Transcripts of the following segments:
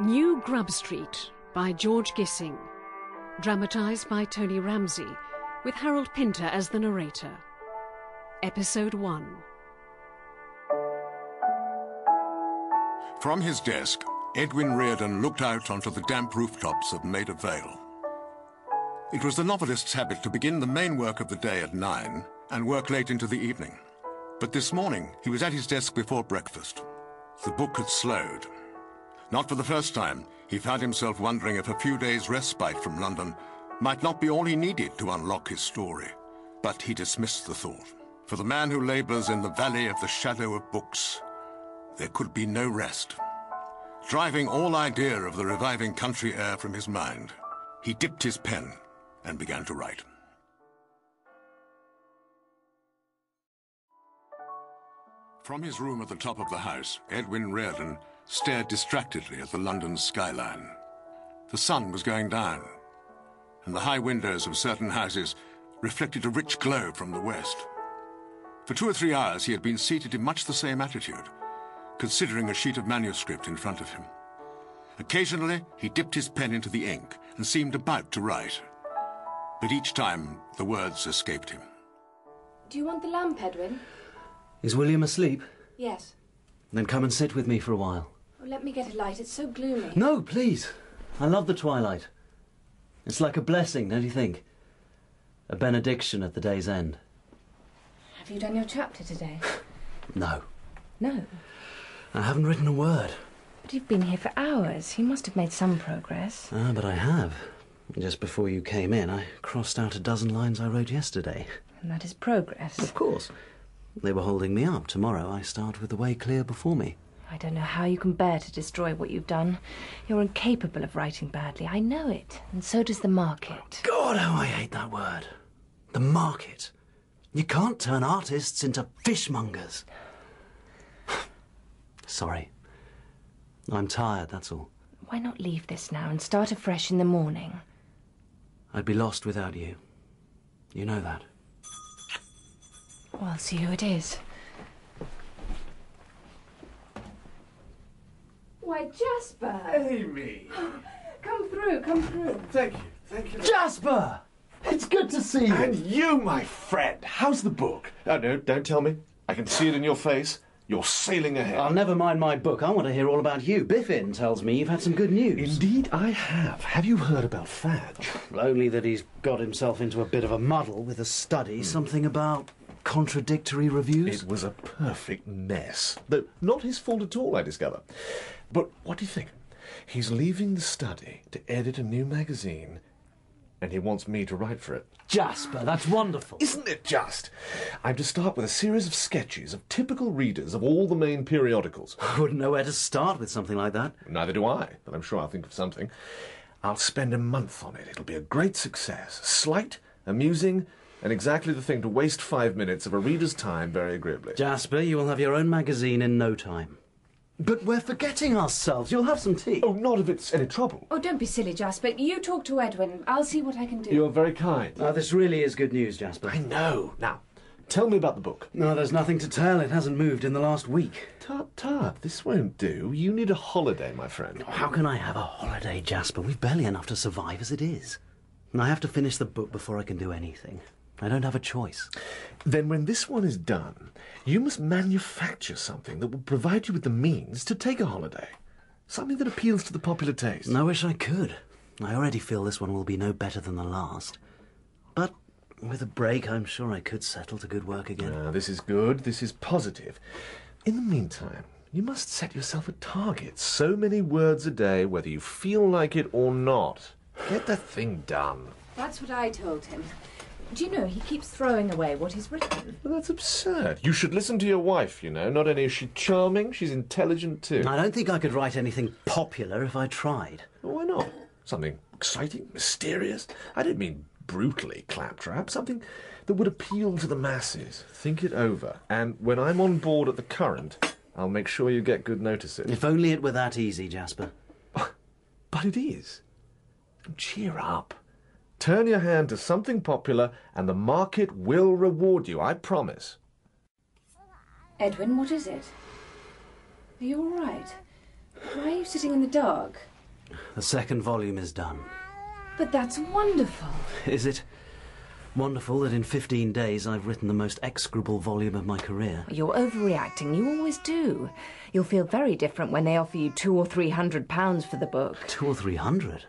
New Grub Street by George Gissing. Dramatised by Tony Ramsey, with Harold Pinter as the narrator. Episode 1. From his desk, Edwin Reardon looked out onto the damp rooftops of Maida Vale. It was the novelist's habit to begin the main work of the day at 9 and work late into the evening. But this morning, he was at his desk before breakfast. The book had slowed. Not for the first time, he found himself wondering if a few days' respite from London might not be all he needed to unlock his story. But he dismissed the thought. For the man who labours in the valley of the shadow of books, there could be no rest. Driving all idea of the reviving country air from his mind, he dipped his pen and began to write. From his room at the top of the house, Edwin Reardon stared distractedly at the London skyline. The sun was going down, and the high windows of certain houses reflected a rich glow from the west. For 2 or 3 hours he had been seated in much the same attitude, considering a sheet of manuscript in front of him. Occasionally he dipped his pen into the ink and seemed about to write, but each time the words escaped him. Do you want the lamp, Edwin? Is William asleep? Yes. Then come and sit with me for a while. Oh, let me get a light. It's so gloomy. No, please. I love the twilight. It's like a blessing, don't you think? A benediction at the day's end. Have you done your chapter today? No. No? I haven't written a word. But you've been here for hours. You must have made some progress. Ah, but I have. Just before you came in, I crossed out a dozen lines I wrote yesterday. And that is progress. Of course. They were holding me up. Tomorrow I start with the way clear before me. I don't know how you can bear to destroy what you've done. You're incapable of writing badly. I know it. And so does the market. God, how I hate that word. The market. You can't turn artists into fishmongers. Sorry. I'm tired, that's all. Why not leave this now and start afresh in the morning? I'd be lost without you. You know that. Well, I'll see who it is. Why, Jasper! Amy! Come through, come through. Thank you. Jasper! It's good to see you. And you, my friend, how's the book? Oh, no, don't tell me. I can see it in your face. You're sailing ahead. I'll never mind my book. I want to hear all about you. Biffin tells me you've had some good news. Indeed I have. Have you heard about Fadge? Only that he's got himself into a bit of a muddle with a study, something about contradictory reviews. It was a perfect mess. Though not his fault at all, I discover. But what do you think? He's leaving the study to edit a new magazine, and he wants me to write for it. Jasper, that's wonderful. Isn't it just? I'm to start with a series of sketches of typical readers of all the main periodicals. I wouldn't know where to start with something like that. Neither do I, but I'm sure I'll think of something. I'll spend a month on it. It'll be a great success. Slight, amusing, and exactly the thing to waste 5 minutes of a reader's time very agreeably. Jasper, you will have your own magazine in no time. But we're forgetting ourselves. You'll have some tea. Oh, not if it's any trouble. Oh, don't be silly, Jasper. You talk to Edwin. I'll see what I can do. You're very kind. This really is good news, Jasper. I know. Now, tell me about the book. No, there's nothing to tell. It hasn't moved in the last week. Tut, this won't do. You need a holiday, my friend. How can I have a holiday, Jasper? We've barely enough to survive as it is. And I have to finish the book before I can do anything. I don't have a choice. Then when this one is done, you must manufacture something that will provide you with the means to take a holiday. Something that appeals to the popular taste. I wish I could. I already feel this one will be no better than the last. But with a break, I'm sure I could settle to good work again. This is good. This is positive. In the meantime, you must set yourself a target. So many words a day, whether you feel like it or not. Get the thing done. That's what I told him. Do you know, he keeps throwing away what he's written. Well, that's absurd. You should listen to your wife, you know. Not only is she charming, she's intelligent too. I don't think I could write anything popular if I tried. Well, why not? Something exciting, mysterious. I don't mean brutally claptrap. Something that would appeal to the masses. Think it over. And when I'm on board at the Current, I'll make sure you get good notice of it. If only it were that easy, Jasper. But it is. Cheer up. Turn your hand to something popular and the market will reward you, I promise. Edwin, what is it? Are you all right? Why are you sitting in the dark? The second volume is done. But that's wonderful. Is it wonderful that in 15 days I've written the most execrable volume of my career? You're overreacting. You always do. You'll feel very different when they offer you £200 or £300 for the book. 200 or 300?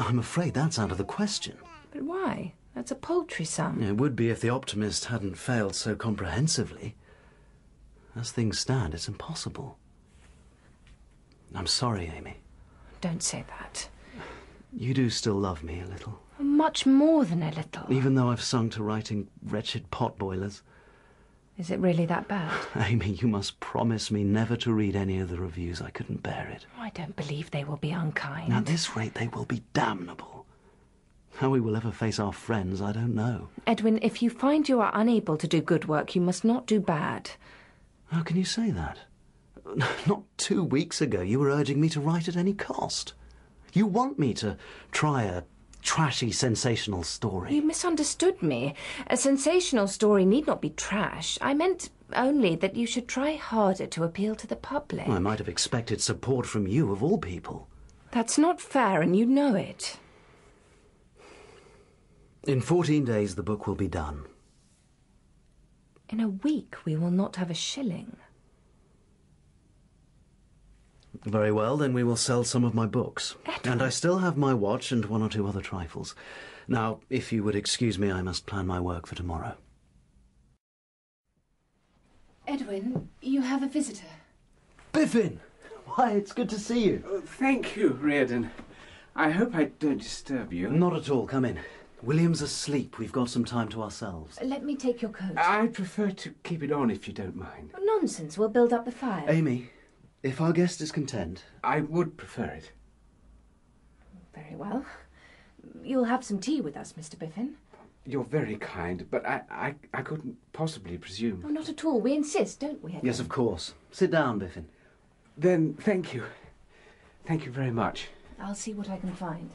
I'm afraid that's out of the question. But why? That's a paltry sum. It would be if the optimist hadn't failed so comprehensively. As things stand, it's impossible. I'm sorry, Amy. Don't say that. You do still love me a little. Much more than a little. Even though I've sunk to writing wretched potboilers. Is it really that bad? Amy, you must promise me never to read any of the reviews. I couldn't bear it. I don't believe they will be unkind. At this rate, they will be damnable. How we will ever face our friends, I don't know. Edwin, if you find you are unable to do good work, you must not do bad. How can you say that? Not 2 weeks ago you were urging me to write at any cost. You want me to try a trashy, sensational story. You misunderstood me. A sensational story need not be trash. I meant only that you should try harder to appeal to the public. I might have expected support from you, of all people. That's not fair, and you know it. In 14 days the book will be done. In a week we will not have a shilling. Very well, then we will sell some of my books. Edwin. And I still have my watch and 1 or 2 other trifles. Now, if you would excuse me, I must plan my work for tomorrow. Edwin, you have a visitor. Biffin! Why, it's good to see you. Oh, thank you, Reardon. I hope I don't disturb you. Not at all. Come in. William's asleep. We've got some time to ourselves. Let me take your coat. I prefer to keep it on if you don't mind. Nonsense. We'll build up the fire. Amy, if our guest is content... I would prefer it. Very well. You'll have some tea with us, Mr. Biffin. You're very kind, but I couldn't possibly presume. Oh, not at all. We insist, don't we, Edwin? Yes, of course. Sit down, Biffin. Then thank you. Thank you very much. I'll see what I can find.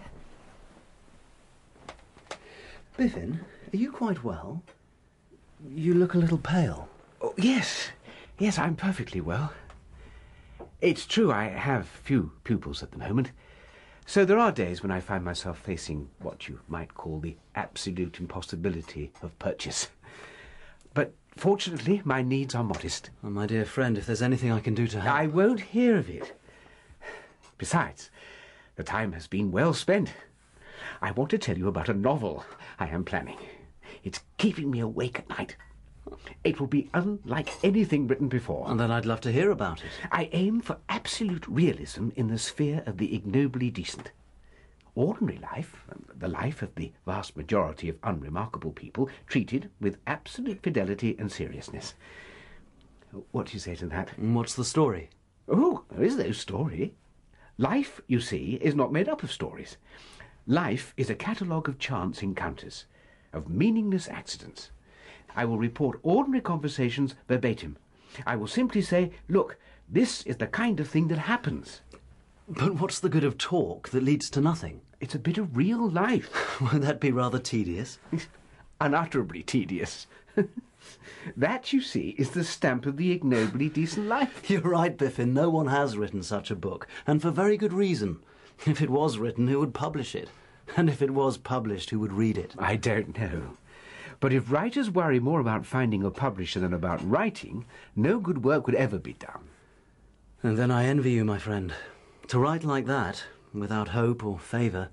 Biffin, are you quite well? You look a little pale. Oh, yes. Yes, I'm perfectly well. It's true I have few pupils at the moment, so there are days when I find myself facing what you might call the absolute impossibility of purchase. But fortunately, my needs are modest. Oh, my dear friend, if there's anything I can do to help... I won't hear of it. Besides, the time has been well spent. I want to tell you about a novel I am planning. It's keeping me awake at night. It will be unlike anything written before. And then I'd love to hear about it. I aim for absolute realism in the sphere of the ignobly decent. Ordinary life, the life of the vast majority of unremarkable people, treated with absolute fidelity and seriousness. What do you say to that? And what's the story? Oh, there is no story. Life, you see, is not made up of stories. Life is a catalogue of chance encounters, of meaningless accidents. I will report ordinary conversations verbatim. I will simply say, look, this is the kind of thing that happens. But what's the good of talk that leads to nothing? It's a bit of real life. Won't that be rather tedious? Unutterably tedious. That, you see, is the stamp of the ignobly decent life. You're right, Biffin. No one has written such a book, and for very good reason. If it was written, who would publish it? And if it was published, who would read it? I don't know. But if writers worry more about finding a publisher than about writing, no good work would ever be done. And then I envy you, my friend. To write like that, without hope or favour,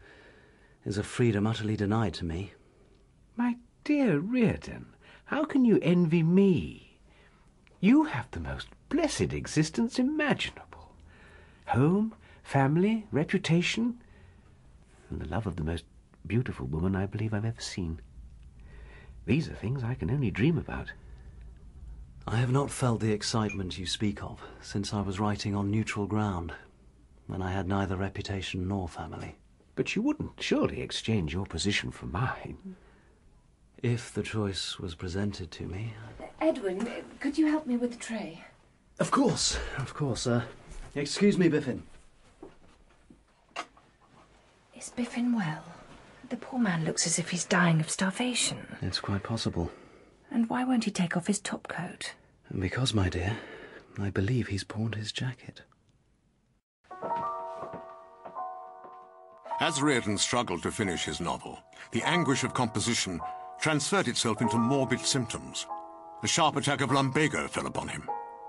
is a freedom utterly denied to me. My dear Reardon, how can you envy me? You have the most blessed existence imaginable. Home, family, reputation, and the love of the most beautiful woman I believe I've ever seen. These are things I can only dream about. I have not felt the excitement you speak of since I was writing on neutral ground, when I had neither reputation nor family. But you wouldn't surely exchange your position for mine. If the choice was presented to me... Edwin, could you help me with the tray? Of course. Excuse me, Biffin. Is Biffin well? The poor man looks as if he's dying of starvation. It's quite possible. And why won't he take off his topcoat? Because, my dear, I believe he's pawned his jacket. As Reardon struggled to finish his novel, the anguish of composition transferred itself into morbid symptoms. A sharp attack of lumbago fell upon him.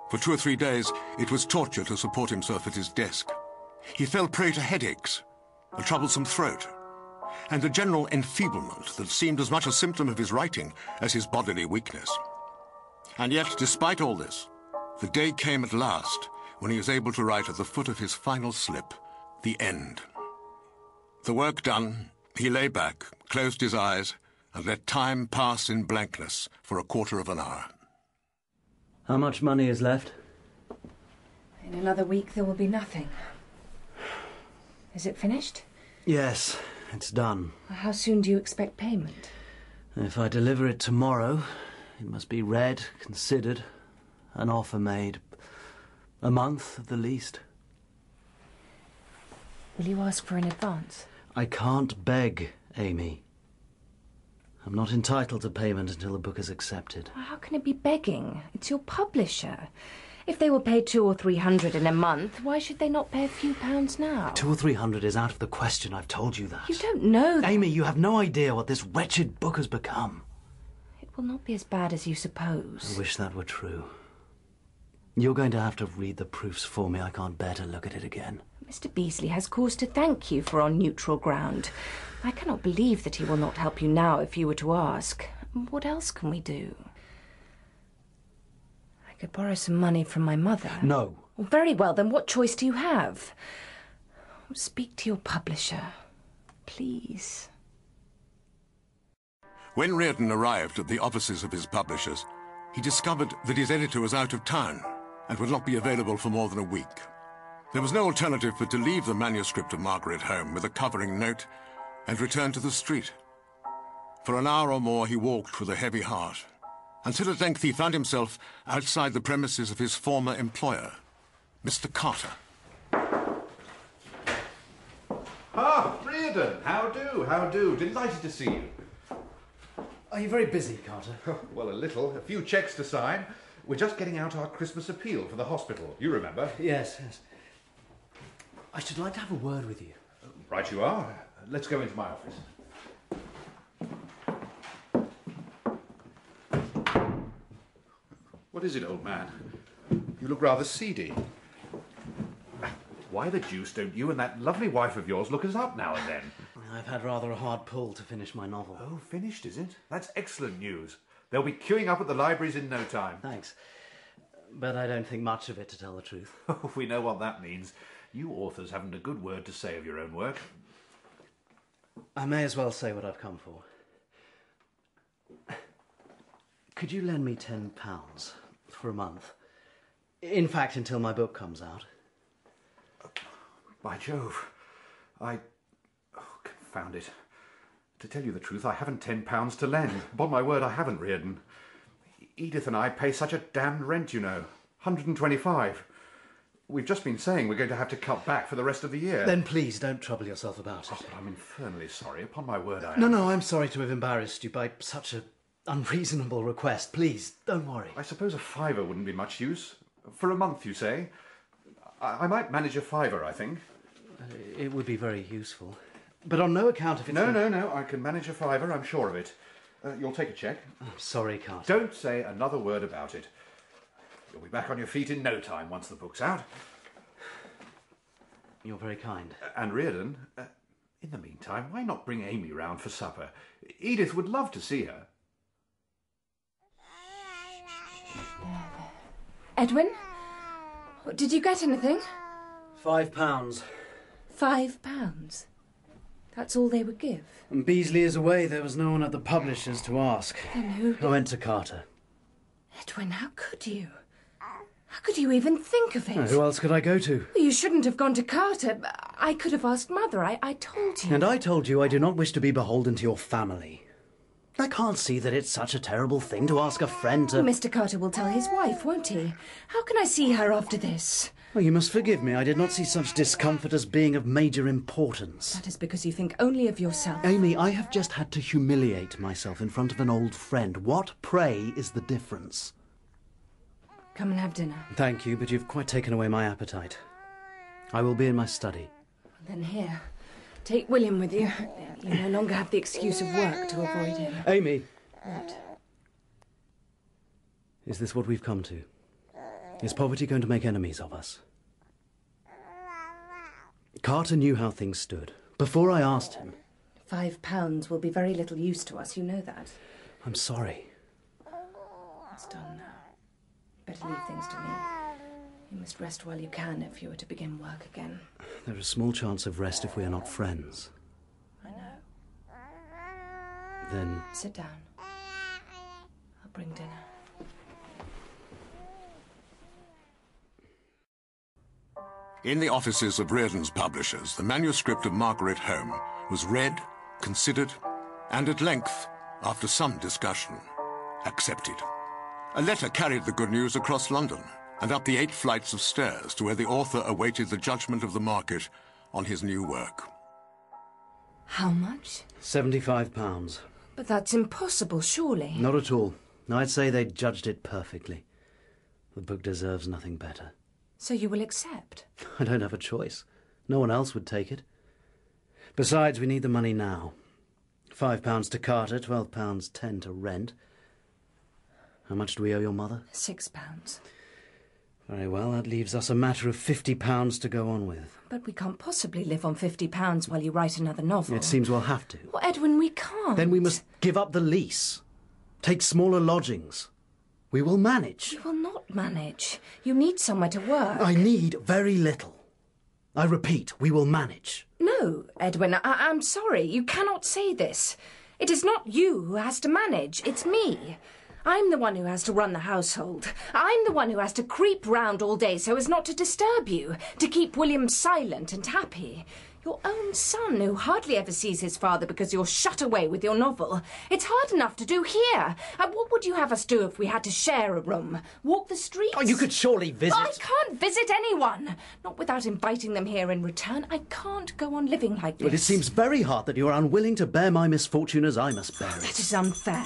For 2 or 3 days, it was torture to support himself at his desk. He fell prey to headaches, a troublesome throat, and a general enfeeblement that seemed as much a symptom of his writing as his bodily weakness. And yet, despite all this, the day came at last when he was able to write at the foot of his final slip, the end. The work done, he lay back, closed his eyes, and let time pass in blankness for a quarter of an hour. How much money is left? In another week there will be nothing. Is it finished? Yes, it's done. How soon do you expect payment? If I deliver it tomorrow, it must be read, considered, an offer made. A month at the least. Will you ask for an advance? I can't beg, Amy. I'm not entitled to payment until the book is accepted. How can it be begging? It's your publisher. If they will pay 200 or 300 in a month, why should they not pay a few pounds now? 200 or 300 is out of the question. I've told you that. You don't know that. Amy, you have no idea what this wretched book has become. It will not be as bad as you suppose. I wish that were true. You're going to have to read the proofs for me. I can't bear to look at it again. Mr. Beasley has cause to thank you for on neutral ground. I cannot believe that he will not help you now if you were to ask. What else can we do? I could borrow some money from my mother. No. Well, very well, then what choice do you have? Speak to your publisher, please. When Reardon arrived at the offices of his publishers, he discovered that his editor was out of town and would not be available for more than a week. There was no alternative but to leave the manuscript of Margaret home with a covering note and return to the street. For an hour or more he walked with a heavy heart, until at length he found himself outside the premises of his former employer, Mr. Carter. Ah, Reardon, how do? Delighted to see you. Are you very busy, Carter? Well, a little. A few cheques to sign. We're just getting out our Christmas appeal for the hospital. You remember? Yes. I should like to have a word with you. Right you are. Let's go into my office. What is it, old man? You look rather seedy. Why the deuce don't you and that lovely wife of yours look us up now and then? I've had rather a hard pull to finish my novel. Oh, finished, is it? That's excellent news. They'll be queuing up at the libraries in no time. Thanks. But I don't think much of it, to tell the truth. Oh, we know what that means. You authors haven't a good word to say of your own work. I may as well say what I've come for. Could you lend me £10 for a month? In fact, until my book comes out. By Jove, Oh, confound it. To tell you the truth, I haven't £10 to lend. Upon my word, I haven't, Reardon. Edith and I pay such a damned rent, you know. 125. We've just been saying we're going to have to cut back for the rest of the year. Then please, don't trouble yourself about it. Oh, but I'm infernally sorry. Upon my word, I am. No, I'm sorry to have embarrassed you by such an unreasonable request. Please, don't worry. I suppose a fiver wouldn't be much use. For a month, you say? I might manage a fiver, I think. It would be very useful. But on no account if it's... No, I can manage a fiver, I'm sure of it. You'll take a cheque? I'm sorry, Carter. Don't say another word about it. You'll be back on your feet in no time once the book's out. You're very kind. And Reardon, in the meantime, why not bring Amy round for supper? Edith would love to see her. Edwin? Did you get anything? £5. £5? That's all they would give? And Beasley is away. There was no one at the publishers to ask. Then who... I went to Carter. Edwin, how could you? How could you even think of it? Who else could I go to? Well, you shouldn't have gone to Carter. I could have asked Mother. I told you. And I told you I do not wish to be beholden to your family. I can't see that it's such a terrible thing to ask a friend to... Well, Mr. Carter will tell his wife, won't he? How can I see her after this? Well, you must forgive me. I did not see such discomfort as being of major importance. That is because you think only of yourself. Amy, I have just had to humiliate myself in front of an old friend. What, pray, is the difference? Come and have dinner. Thank you, but you've quite taken away my appetite. I will be in my study. Then here. Take William with you. You no longer have the excuse of work to avoid him. Amy! What? Is this what we've come to? Is poverty going to make enemies of us? Carter knew how things stood. Before I asked him... £5 will be very little use to us, you know that. I'm sorry. It's done now. Better leave things to me. You must rest while you can if you are to begin work again. There is small chance of rest if we are not friends. I know. Then... Sit down. I'll bring dinner. In the offices of Reardon's publishers, the manuscript of Margaret Home was read, considered, and at length, after some discussion, accepted. A letter carried the good news across London and up the 8 flights of stairs to where the author awaited the judgment of the market on his new work. How much? £75. But that's impossible, surely. Not at all. I'd say they judged it perfectly. The book deserves nothing better. So you will accept? I don't have a choice. No one else would take it. Besides, we need the money now. £5 to Carter, £12.10 to rent. How much do we owe your mother? £6. Very well, that leaves us a matter of £50 to go on with. But we can't possibly live on £50 while you write another novel. It seems we'll have to. Well, Edwin, we can't. Then we must give up the lease. Take smaller lodgings. We will manage. You will not manage. You need somewhere to work. I need very little. I repeat, we will manage. No, Edwin, I'm sorry. You cannot say this. It is not you who has to manage. It's me. I'm the one who has to run the household. I'm the one who has to creep round all day so as not to disturb you, to keep William silent and happy. Your own son, who hardly ever sees his father because you're shut away with your novel. It's hard enough to do here. What would you have us do if we had to share a room? Walk the streets? Oh, you could surely visit. I can't visit anyone. Not without inviting them here in return. I can't go on living like this. But it seems very hard that you are unwilling to bear my misfortune as I must bear it. That is unfair.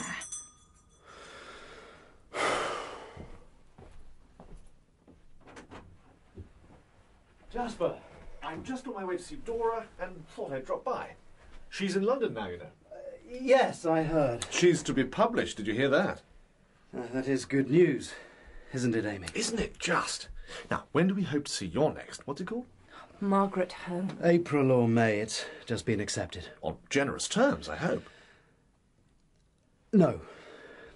Jasper, I'm just on my way to see Dora and thought I'd drop by. She's in London now, you know. Yes, I heard. She's to be published, did you hear that? That is good news, isn't it, Amy? Isn't it just? Now, when do we hope to see your next? What's it called? Margaret Home. April or May, it's just been accepted. On generous terms, I hope. No,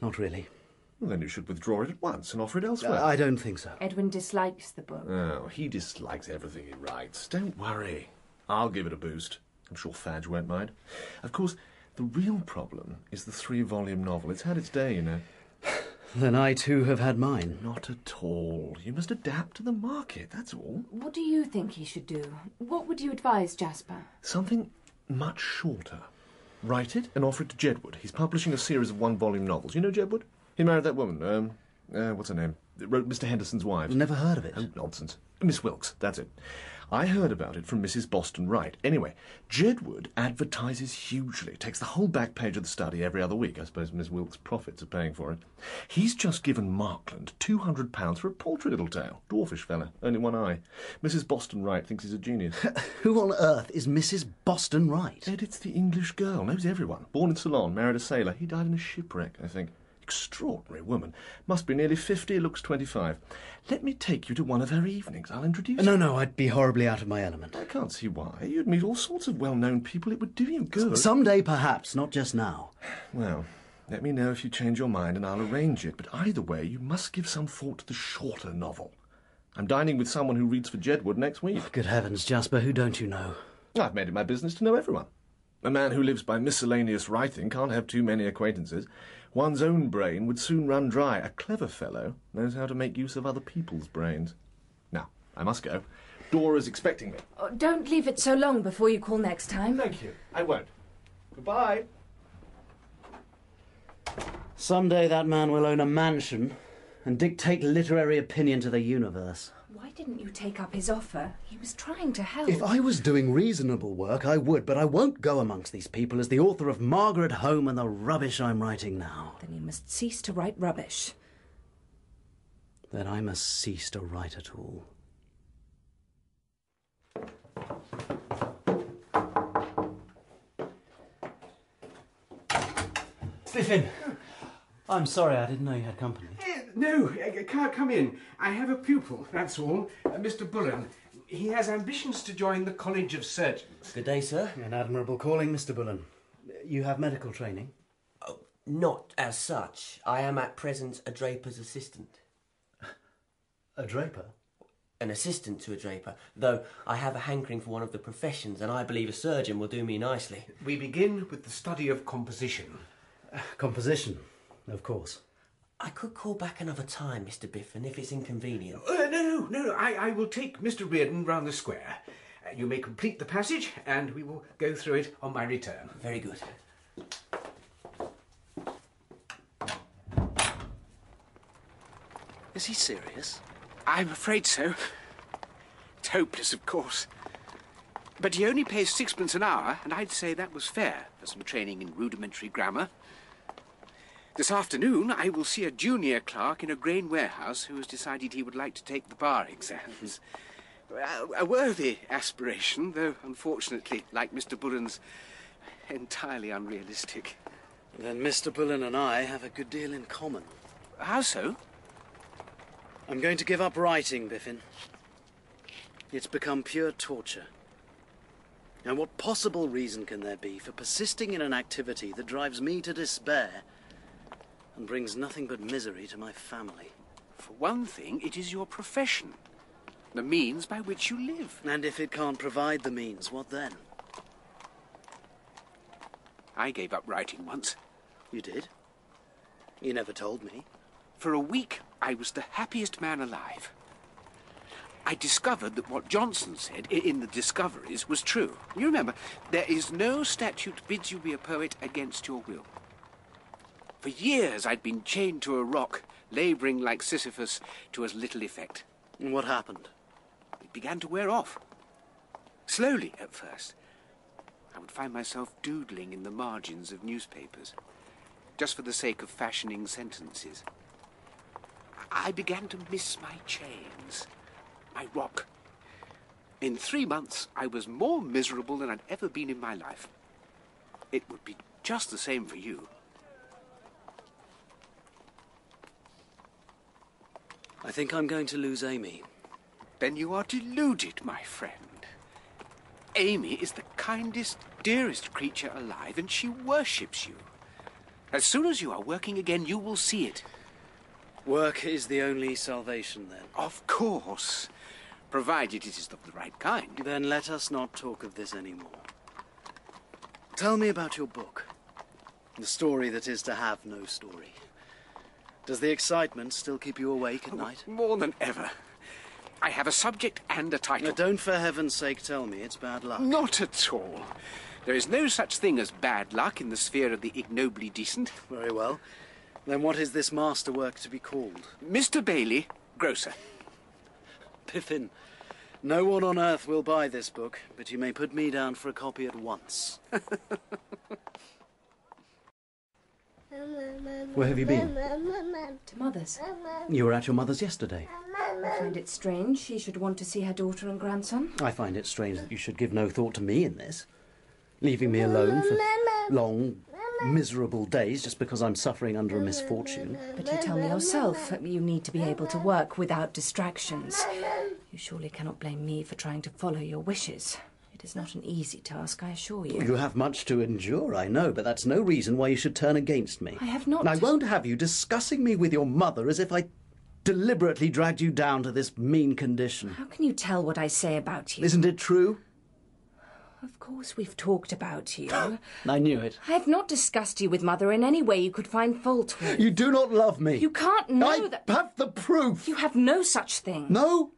not really. Well, then you should withdraw it at once and offer it elsewhere. I don't think so. Edwin dislikes the book. Oh, he dislikes everything he writes. Don't worry. I'll give it a boost. I'm sure Fadge won't mind. Of course, the real problem is the 3-volume novel. It's had its day, you know. Then I too have had mine. Not at all. You must adapt to the market, that's all. What do you think he should do? What would you advise, Jasper? Something much shorter. Write it and offer it to Jedwood. He's publishing a series of 1-volume novels. You know Jedwood? He married that woman, what's her name? Wrote Mr. Henderson's Wives. Never heard of it. Oh, nonsense. Miss Wilkes, that's it. I heard about it from Mrs. Boston Wright. Anyway, Jedwood advertises hugely. Takes the whole back page of the study every other week. I suppose Miss Wilkes' profits are paying for it. He's just given Markland £200 for a paltry little tale. Dwarfish fella, only one eye. Mrs. Boston Wright thinks he's a genius. Who on earth is Mrs. Boston Wright? Edith's the English girl, knows everyone. Born in Ceylon, married a sailor. He died in a shipwreck, I think. Extraordinary woman. Must be nearly 50, looks 25. Let me take you to one of her evenings. I'll introduce you. No, I'd be horribly out of my element. I can't see why. You'd meet all sorts of well-known people. It would do you good. Someday, perhaps, not just now. Well, let me know if you change your mind and I'll arrange it. But either way, you must give some thought to the shorter novel. I'm dining with someone who reads for Jedwood next week. Good heavens, Jasper, who don't you know? I've made it my business to know everyone. A man who lives by miscellaneous writing can't have too many acquaintances. One's own brain would soon run dry. A clever fellow knows how to make use of other people's brains. Now, I must go. Dora's expecting me. Oh, don't leave it so long before you call next time. Thank you. I won't. Goodbye. Someday that man will own a mansion and dictate literary opinion to the universe. Why didn't you take up his offer? He was trying to help. If I was doing reasonable work, I would, but I won't go amongst these people as the author of Margaret Home and the rubbish I'm writing now. Then you must cease to write rubbish. Then I must cease to write at all. Biffin! I'm sorry, I didn't know you had company. No, come in. I have a pupil, that's all. Mr. Bullen. He has ambitions to join the College of Surgeons. Good day, sir. An admirable calling, Mr. Bullen. You have medical training? Oh, not as such. I am at present a draper's assistant. A draper? An assistant to a draper, though I have a hankering for one of the professions, and I believe a surgeon will do me nicely. We begin with the study of composition. Composition, of course. I could call back another time, Mr. Biffin, if it's inconvenient. No. I will take Mr. Reardon round the square. You may complete the passage, and we will go through it on my return. Very good. Is he serious? I'm afraid so. It's hopeless, of course. But he only pays 6p an hour, and I'd say that was fair for some training in rudimentary grammar. This afternoon, I will see a junior clerk in a grain warehouse who has decided he would like to take the bar exams. A worthy aspiration, though, unfortunately, like Mr. Bullen's, entirely unrealistic. Then Mr. Bullen and I have a good deal in common. How so? I'm going to give up writing, Biffin. It's become pure torture. And what possible reason can there be for persisting in an activity that drives me to despair and brings nothing but misery to my family? For one thing, it is your profession. The means by which you live. And if it can't provide the means, what then? I gave up writing once. You did? You never told me. For a week, I was the happiest man alive. I discovered that what Johnson said in the Discoveries was true. You remember, there is no statute bids you be a poet against your will. For years I'd been chained to a rock, labouring like Sisyphus to as little effect. And what happened? It began to wear off. Slowly at first. I would find myself doodling in the margins of newspapers, just for the sake of fashioning sentences. I began to miss my chains, my rock. In 3 months, I was more miserable than I'd ever been in my life. It would be just the same for you. I think I'm going to lose Amy. Then you are deluded, my friend. Amy is the kindest, dearest creature alive, and she worships you. As soon as you are working again, you will see it. Work is the only salvation, then? Of course, provided it is of the right kind. Then let us not talk of this anymore. Tell me about your book. The story that is to have no story. Does the excitement still keep you awake at night? More than ever. I have a subject and a title. Now, don't for heaven's sake tell me it's bad luck. Not at all. There is no such thing as bad luck in the sphere of the ignobly decent. Very well. Then what is this masterwork to be called? Mr. Bailey, Grocer. Biffin, no one on earth will buy this book, but you may put me down for a copy at once. Where have you been? To Mother's. You were at your mother's yesterday. I find it strange she should want to see her daughter and grandson. I find it strange that you should give no thought to me in this. Leaving me alone for long, miserable days just because I'm suffering under a misfortune. But you tell me yourself you need to be able to work without distractions. You surely cannot blame me for trying to follow your wishes. It is not an easy task, I assure you. You have much to endure, I know, but that's no reason why you should turn against me. I have not... And I won't have you discussing me with your mother as if I deliberately dragged you down to this mean condition. How can you tell what I say about you? Isn't it true? Of course we've talked about you. I knew it. I have not discussed you with Mother in any way you could find fault with. You do not love me. You can't know that... I have the proof. You have no such thing. No?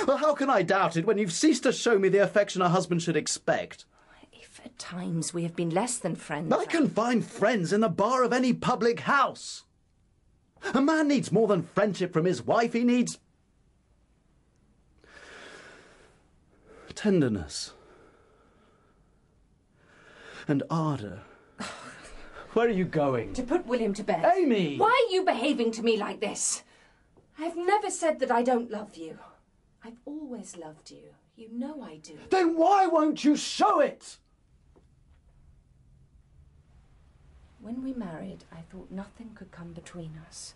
Well, how can I doubt it when you've ceased to show me the affection a husband should expect? If at times we have been less than friends... I can find friends in the bar of any public house. A man needs more than friendship from his wife. He needs... tenderness. And ardour. Where are you going? To put William to bed. Amy! Why are you behaving to me like this? I have never said that I don't love you. I've always loved you. You know I do. Then why won't you show it? When we married, I thought nothing could come between us.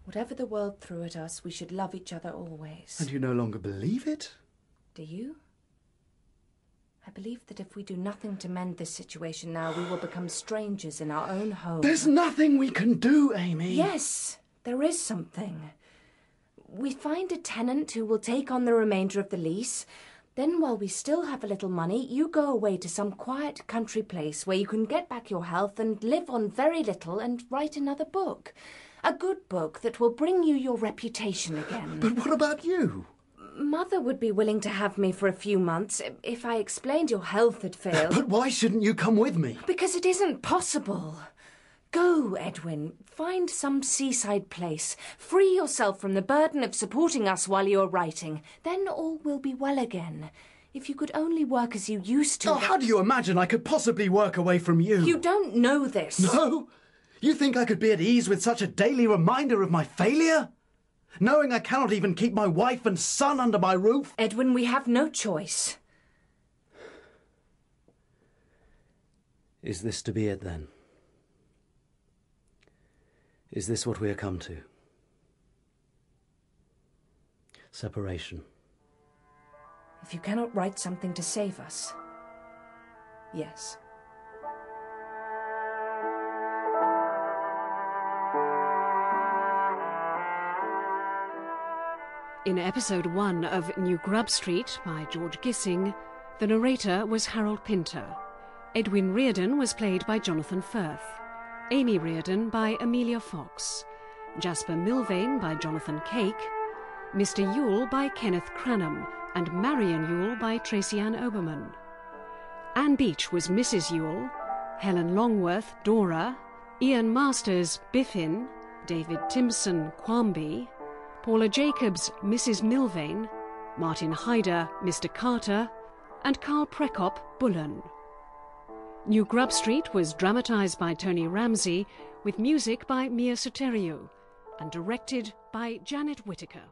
Whatever the world threw at us, we should love each other always. And you no longer believe it? Do you? I believe that if we do nothing to mend this situation now, we will become strangers in our own home. There's nothing we can do, Amy. Yes, there is something. We find a tenant who will take on the remainder of the lease. Then, while we still have a little money, you go away to some quiet country place where you can get back your health and live on very little and write another book. A good book that will bring you your reputation again. But what about you? Mother would be willing to have me for a few months if I explained your health had failed. But why shouldn't you come with me? Because it isn't possible. Go, Edwin. Find some seaside place. Free yourself from the burden of supporting us while you are writing. Then all will be well again. If you could only work as you used to... Oh, how do you imagine I could possibly work away from you? You don't know this. No? You think I could be at ease with such a daily reminder of my failure? Knowing I cannot even keep my wife and son under my roof? Edwin, we have no choice. Is this to be it, then? Is this what we are come to? Separation. If you cannot write something to save us, yes. In episode 1 of New Grub Street by George Gissing, the narrator was Harold Pinter. Edwin Reardon was played by Jonathan Firth. Amy Reardon by Amelia Fox. Jasper Milvain by Jonathan Cake. Mr. Yule by Kenneth Cranham, and Marion Yule by Tracy Ann Oberman. Anne Beach was Mrs. Yule. Helen Longworth, Dora. Ian Masters, Biffin. David Timpson, Quamby. Paula Jacobs, Mrs. Milvain, Martin Hyder, Mr. Carter, and Carl Prekop, Bullen. New Grub Street was dramatised by Tony Ramsey, with music by Mia Soteriou, and directed by Janet Whittaker.